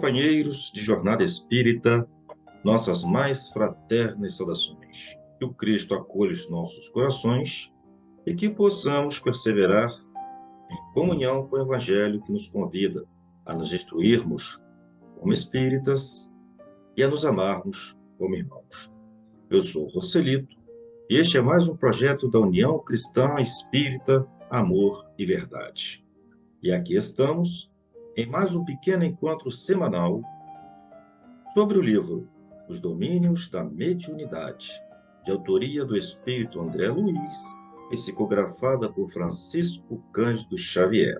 Companheiros de jornada espírita, nossas mais fraternas saudações. Que o Cristo acolha os nossos corações e que possamos perseverar em comunhão com o Evangelho que nos convida a nos instruirmos como espíritas e a nos amarmos como irmãos. Eu sou Roselito e este é mais um projeto da União Cristã Espírita Amor e Verdade. E aqui estamos em mais um pequeno encontro semanal sobre o livro Os Domínios da Mediunidade, de autoria do espírito André Luiz, psicografada por Francisco Cândido Xavier.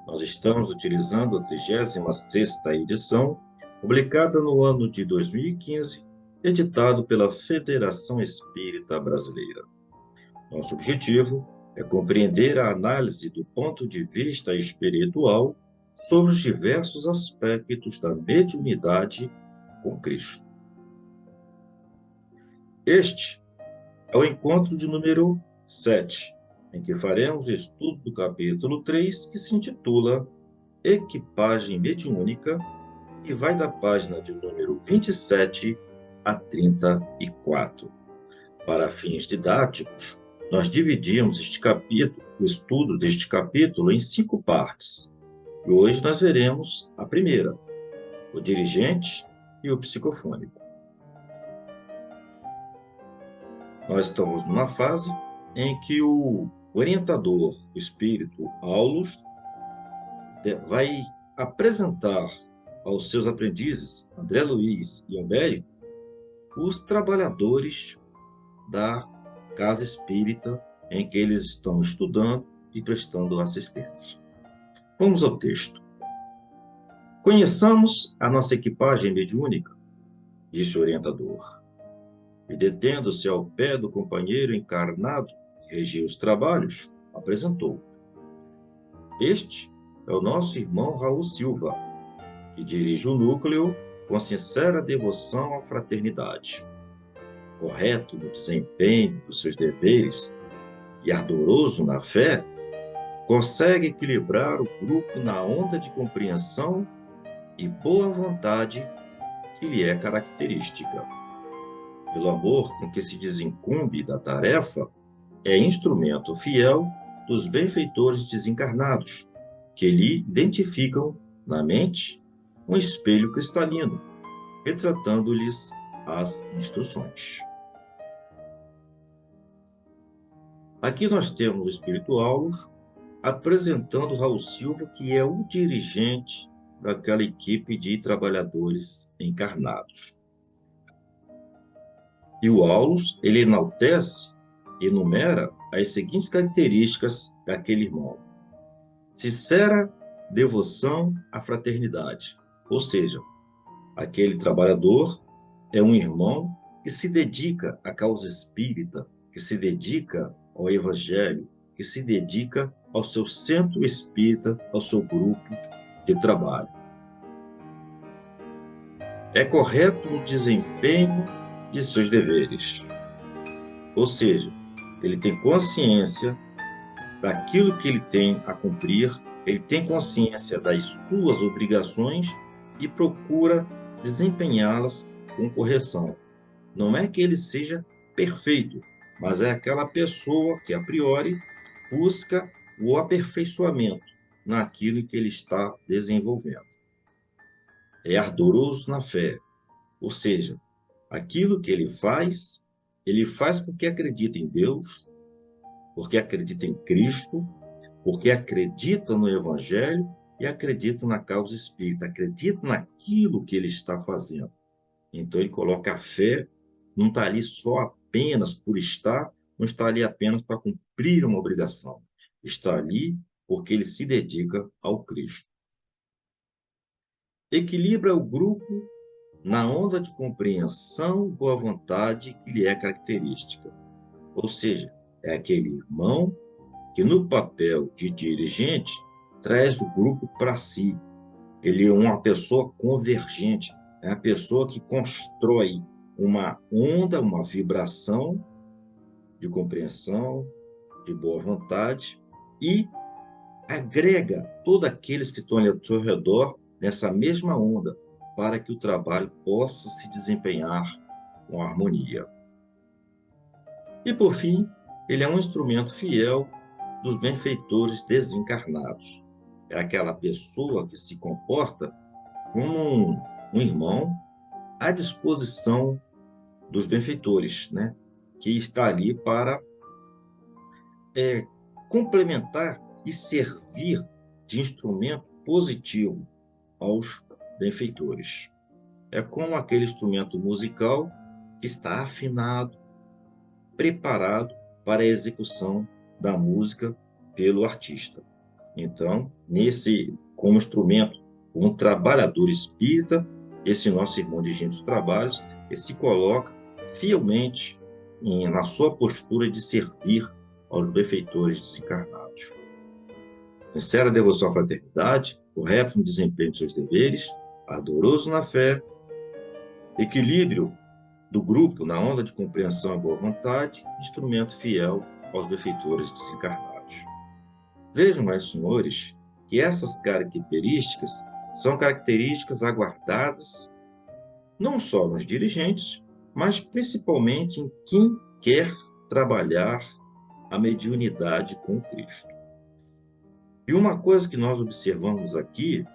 Nós estamos utilizando a 36ª edição, publicada no ano de 2015, editado pela Federação Espírita Brasileira. Nosso objetivo é compreender a análise do ponto de vista espiritual sobre os diversos aspectos da mediunidade com Cristo. Este é o encontro de número 7, em que faremos o estudo do capítulo 3, que se intitula Equipagem Mediúnica, e vai da página de número 27 a 34. Para fins didáticos, nós dividimos o estudo deste capítulo em 5 partes. E hoje nós veremos a primeira, o dirigente e o psicofônico. Nós estamos numa fase em que o orientador, o espírito Aulus, vai apresentar aos seus aprendizes, André Luiz e Ambério, os trabalhadores da casa espírita em que eles estão estudando e prestando assistência. Vamos ao texto. Conheçamos a nossa equipagem mediúnica, disse o orientador, e detendo-se ao pé do companheiro encarnado que regia os trabalhos, apresentou. Este é o nosso irmão Raul Silva, que dirige o núcleo com sincera devoção à fraternidade. Correto no desempenho dos seus deveres e ardoroso na fé, consegue equilibrar o grupo na onda de compreensão e boa vontade que lhe é característica. Pelo amor com que se desincumbe da tarefa, é instrumento fiel dos benfeitores desencarnados, que lhe identificam na mente um espelho cristalino, retratando-lhes as instruções. Aqui nós temos o espírito Aulus apresentando Raul Silva, que é o dirigente daquela equipe de trabalhadores encarnados. E o Aulus, ele enaltece e enumera as seguintes características daquele irmão. Sincera devoção à fraternidade, ou seja, aquele trabalhador é um irmão que se dedica à causa espírita, que se dedica ao Evangelho, que se dedica ao seu centro espírita, ao seu grupo de trabalho. É correto no desempenho de seus deveres, ou seja, ele tem consciência daquilo que ele tem a cumprir, ele tem consciência das suas obrigações e procura desempenhá-las com correção. Não é que ele seja perfeito, mas é aquela pessoa que, a priori, busca o aperfeiçoamento naquilo que ele está desenvolvendo. É ardoroso na fé, ou seja, aquilo que ele faz porque acredita em Deus, porque acredita em Cristo, porque acredita no Evangelho e acredita na causa espírita, acredita naquilo que ele está fazendo. Então ele coloca a fé, não está ali só apenas por estar, não está ali apenas para cumprir uma obrigação. Está ali porque ele se dedica ao Cristo. Equilibra o grupo na onda de compreensão e boa vontade que lhe é característica. Ou seja, é aquele irmão que no papel de dirigente traz o grupo para si. Ele é uma pessoa convergente, é a pessoa que constrói uma onda, uma vibração de compreensão, de boa vontade e agrega todos aqueles que estão ali ao seu redor nessa mesma onda, para que o trabalho possa se desempenhar com harmonia. E, por fim, ele é um instrumento fiel dos benfeitores desencarnados. É aquela pessoa que se comporta como um irmão à disposição dos benfeitores, né? Que está ali para complementar e servir de instrumento positivo aos benfeitores. É como aquele instrumento musical que está afinado, preparado para a execução da música pelo artista. Então, como instrumento, como trabalhador espírita, esse nosso irmão de Gênesis Trabalhos, ele se coloca fielmente na sua postura de servir aos benfeitores desencarnados. Sincera devoção à fraternidade, correto no desempenho de seus deveres, ardoroso na fé, equilíbrio do grupo na onda de compreensão e boa vontade, instrumento fiel aos benfeitores desencarnados. Vejam, meus senhores, que essas características são características aguardadas não só nos dirigentes, mas principalmente em quem quer trabalhar a mediunidade com Cristo. E uma coisa que nós observamos aqui,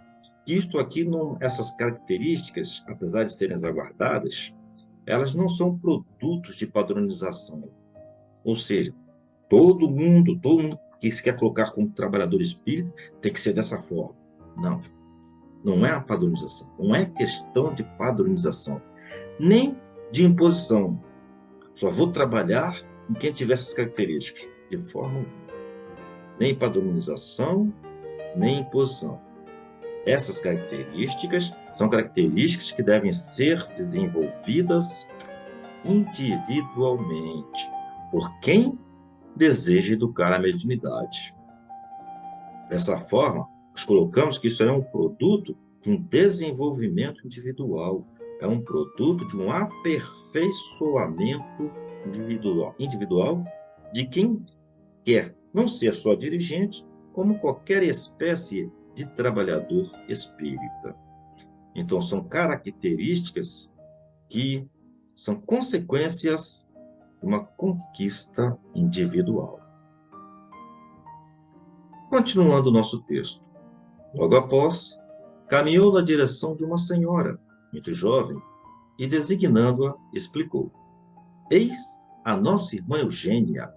que essas características, apesar de serem aguardadas, elas não são produtos de padronização. Ou seja, todo mundo que se quer colocar como trabalhador espírita tem que ser dessa forma. Não. Não é a padronização. Não é questão de padronização. Nem de imposição. Só vou trabalhar com quem tiver essas características. De forma alguma. Nem padronização, nem imposição. Essas características são características que devem ser desenvolvidas individualmente por quem deseja educar a mediunidade. Dessa forma, nós colocamos que isso é um produto de um desenvolvimento individual, é um produto de um aperfeiçoamento individual de quem quer não ser só dirigente, como qualquer espécie de trabalhador espírita. Então, são características que são consequências de uma conquista individual. Continuando o nosso texto. Logo após, caminhou na direção de uma senhora, muito jovem, e designando-a, explicou: Eis a nossa irmã Eugênia,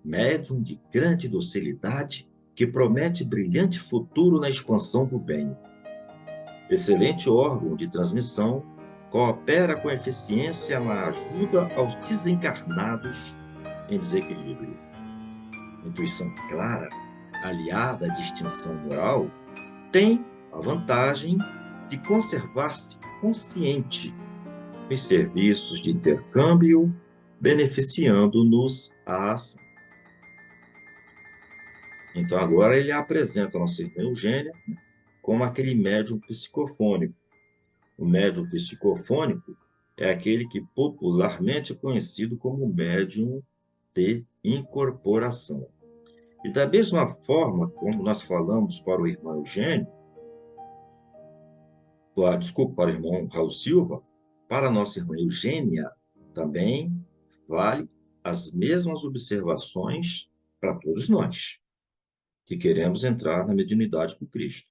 médium de grande docilidade que promete brilhante futuro na expansão do bem. Excelente órgão de transmissão, coopera com eficiência na ajuda aos desencarnados em desequilíbrio. Intuição clara, aliada à distinção moral, tem a vantagem de conservar-se consciente em serviços de intercâmbio, beneficiando-nos a ação. Então, agora ele apresenta a nossa irmã Eugênia como aquele médium psicofônico. O médium psicofônico é aquele que popularmente é conhecido como médium de incorporação. E da mesma forma como nós falamos para o irmão Eugênio, para o irmão Raul Silva, para a nossa irmã Eugênia também vale as mesmas observações para todos nós que queremos entrar na mediunidade com Cristo.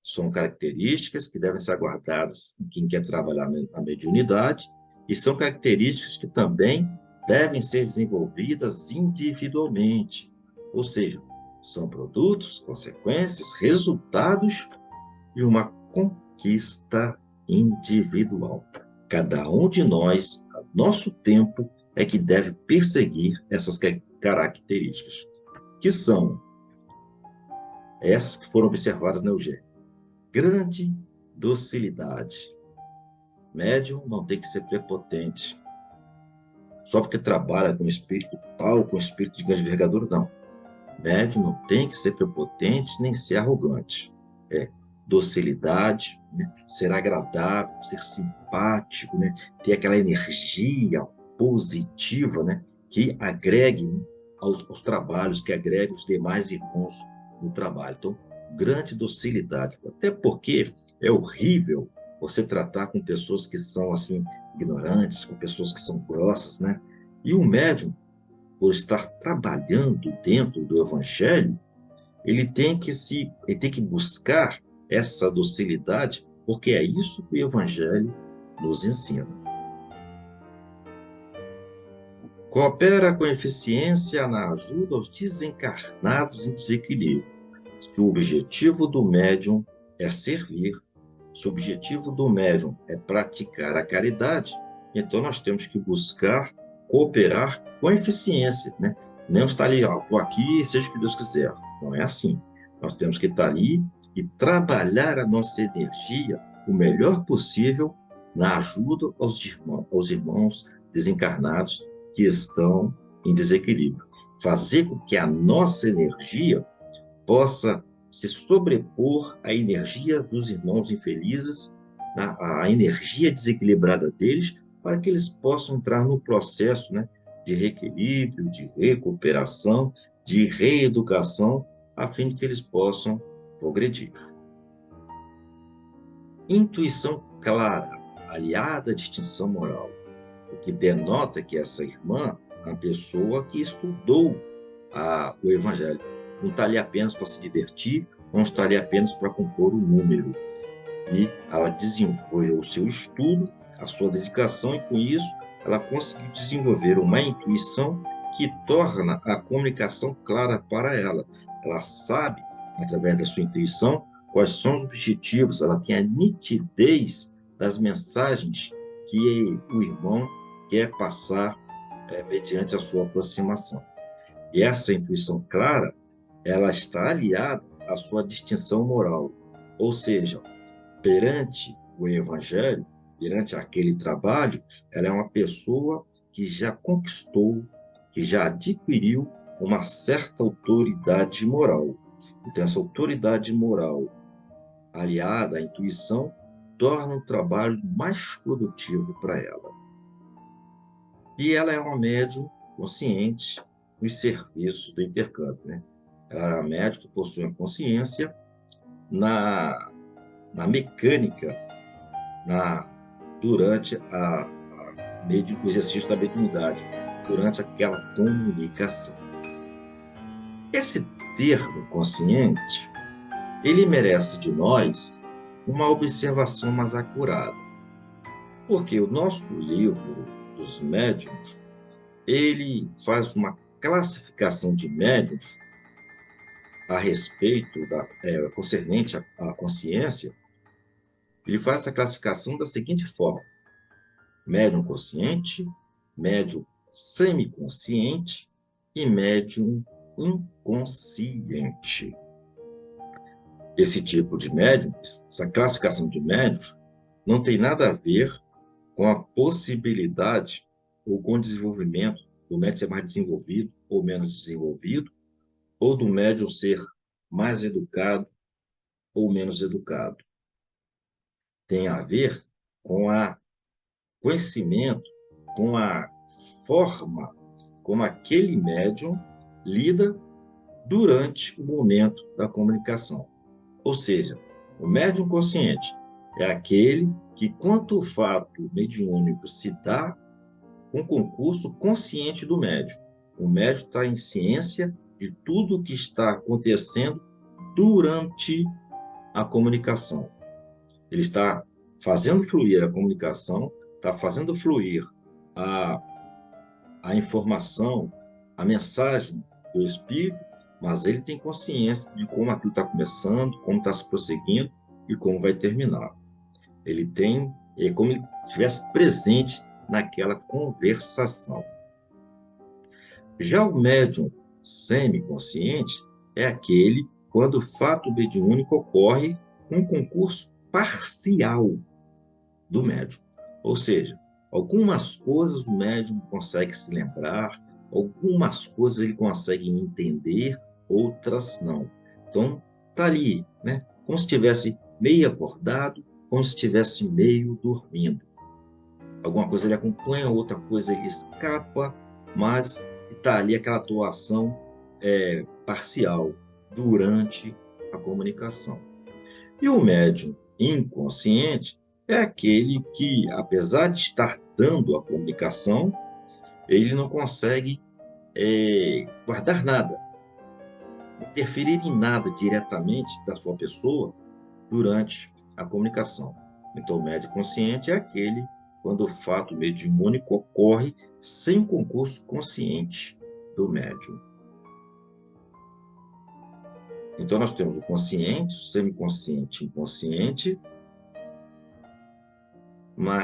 São características que devem ser aguardadas em quem quer trabalhar na mediunidade e são características que também devem ser desenvolvidas individualmente. Ou seja, são produtos, consequências, resultados de uma conquista individual. Cada um de nós, a nosso tempo, é que deve perseguir essas características, que são essas que foram observadas na Eugênia. Grande docilidade. Médium não tem que ser prepotente. Só porque trabalha com espírito tal, com espírito de grande envergadura, não. Médium não tem que ser prepotente nem ser arrogante. Docilidade, né? Ser agradável, ser simpático, né? Ter aquela energia positiva, né? Que agregue, né? aos trabalhos, que agregue os demais irmãos no trabalho. Então, grande docilidade. Até porque É horrível você tratar com pessoas que são, assim, ignorantes, com pessoas que são grossas, né? E o médium, por estar trabalhando dentro do evangelho, ele tem que buscar essa docilidade, porque é isso que o evangelho nos ensina. Coopera com eficiência na ajuda aos desencarnados em desequilíbrio. Se o objetivo do médium é servir, se o objetivo do médium é praticar a caridade, então nós temos que buscar cooperar com eficiência, né? Não estar ali, ó, estou aqui, seja o que Deus quiser. Não é assim. Nós temos que estar ali e trabalhar a nossa energia o melhor possível na ajuda aos irmãos desencarnados que estão em desequilíbrio. Fazer com que a nossa energia possa se sobrepor à energia dos irmãos infelizes, a energia desequilibrada deles, para que eles possam entrar no processo, né, de reequilíbrio, de recuperação, de reeducação, a fim de que eles possam progredir. Intuição clara, aliada à distinção moral, o que denota que essa irmã é uma pessoa que estudou o Evangelho. Não está ali apenas para se divertir, não está ali apenas para compor um número. E ela desenvolveu o seu estudo, a sua dedicação, e com isso ela conseguiu desenvolver uma intuição que torna a comunicação clara para ela. Ela sabe, através da sua intuição, quais são os objetivos, ela tem a nitidez das mensagens que o irmão quer passar mediante a sua aproximação. E essa intuição clara, ela está aliada à sua distinção moral, ou seja, perante o Evangelho, perante aquele trabalho, ela é uma pessoa que já conquistou, que já adquiriu uma certa autoridade moral. Então, essa autoridade moral, aliada à intuição, torna o trabalho mais produtivo para ela. E ela é uma médium consciente nos serviços do intercâmbio, né? Ela é uma médium que possui uma consciência na mecânica, durante o exercício da mediunidade, durante aquela comunicação. Esse termo consciente, ele merece de nós uma observação mais acurada, porque o nosso livro dos médiuns, ele faz uma classificação de médiuns a respeito concernente à consciência. Ele faz essa classificação da seguinte forma: médium consciente, médium semiconsciente e médium inconsciente. Esse tipo de médium, essa classificação de médiums, não tem nada a ver com a possibilidade ou com o desenvolvimento do médium ser mais desenvolvido ou menos desenvolvido, ou do médium ser mais educado ou menos educado. Tem a ver com o conhecimento, com a forma como aquele médium lida durante o momento da comunicação. Ou seja, o médium consciente é aquele que, quanto o fato mediúnico se dá, um concurso consciente do médium. O médium está em ciência de tudo o que está acontecendo durante a comunicação. Ele está fazendo fluir a comunicação, está fazendo fluir a informação, a mensagem do Espírito, mas ele tem consciência de como aquilo está começando, como está se prosseguindo e como vai terminar. É como ele estivesse presente naquela conversação. Já o médium semiconsciente é aquele quando o fato mediúnico ocorre com um concurso parcial do médium. Ou seja, algumas coisas o médium consegue se lembrar, algumas coisas ele consegue entender, outras não. Então, está ali, né? Como se estivesse meio acordado, como se estivesse meio dormindo. Alguma coisa ele acompanha, outra coisa ele escapa, mas está ali aquela atuação parcial durante a comunicação. E o médium inconsciente é aquele que, apesar de estar dando a comunicação, ele não consegue guardar nada, interferir em nada diretamente da sua pessoa durante a comunicação. Então, o médium consciente é aquele quando o fato mediúnico ocorre sem concurso consciente do médium. Então, nós temos o consciente, o semiconsciente e inconsciente,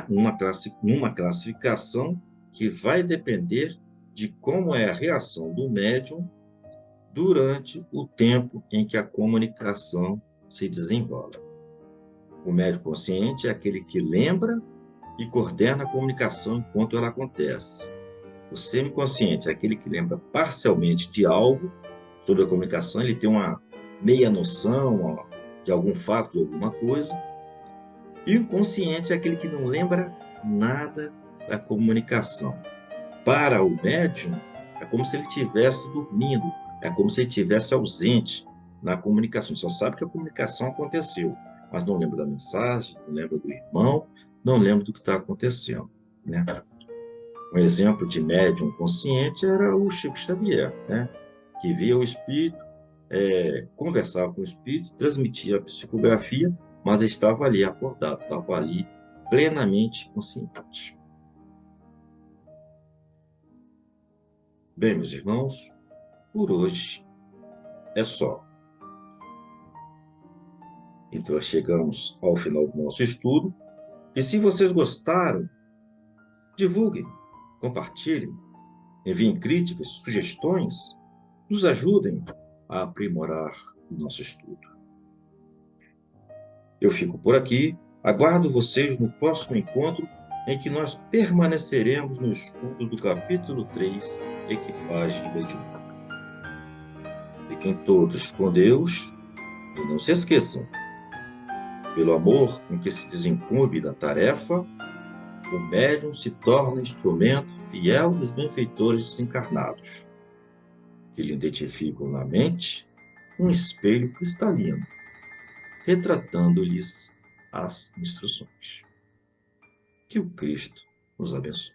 numa classificação que vai depender de como é a reação do médium durante o tempo em que a comunicação se desenrola. O médium consciente é aquele que lembra e coordena a comunicação enquanto ela acontece. O semiconsciente é aquele que lembra parcialmente de algo sobre a comunicação, ele tem uma meia noção de algum fato, de alguma coisa. E o inconsciente é aquele que não lembra nada da comunicação. Para o médium, é como se ele estivesse dormindo, é como se ele estivesse ausente na comunicação. Ele só sabe que a comunicação aconteceu, mas não lembra da mensagem, não lembra do irmão, não lembra do que está acontecendo, né? Um exemplo de médium consciente era o Chico Xavier, né? Que via o espírito, conversava com o espírito, transmitia a psicografia, mas estava ali acordado, estava ali plenamente consciente. Bem, meus irmãos, por hoje é só. Então, chegamos ao final do nosso estudo. E se vocês gostaram, divulguem, compartilhem, enviem críticas, sugestões, nos ajudem a aprimorar o nosso estudo. Eu fico por aqui, aguardo vocês no próximo encontro em que nós permaneceremos no estudo do capítulo 3, Equipagem Mediúnica. Fiquem todos com Deus e não se esqueçam, pelo amor com que se desincumbe da tarefa, o médium se torna instrumento fiel dos benfeitores desencarnados, que lhe identificam na mente um espelho cristalino, retratando-lhes as instruções. Que o Cristo nos abençoe.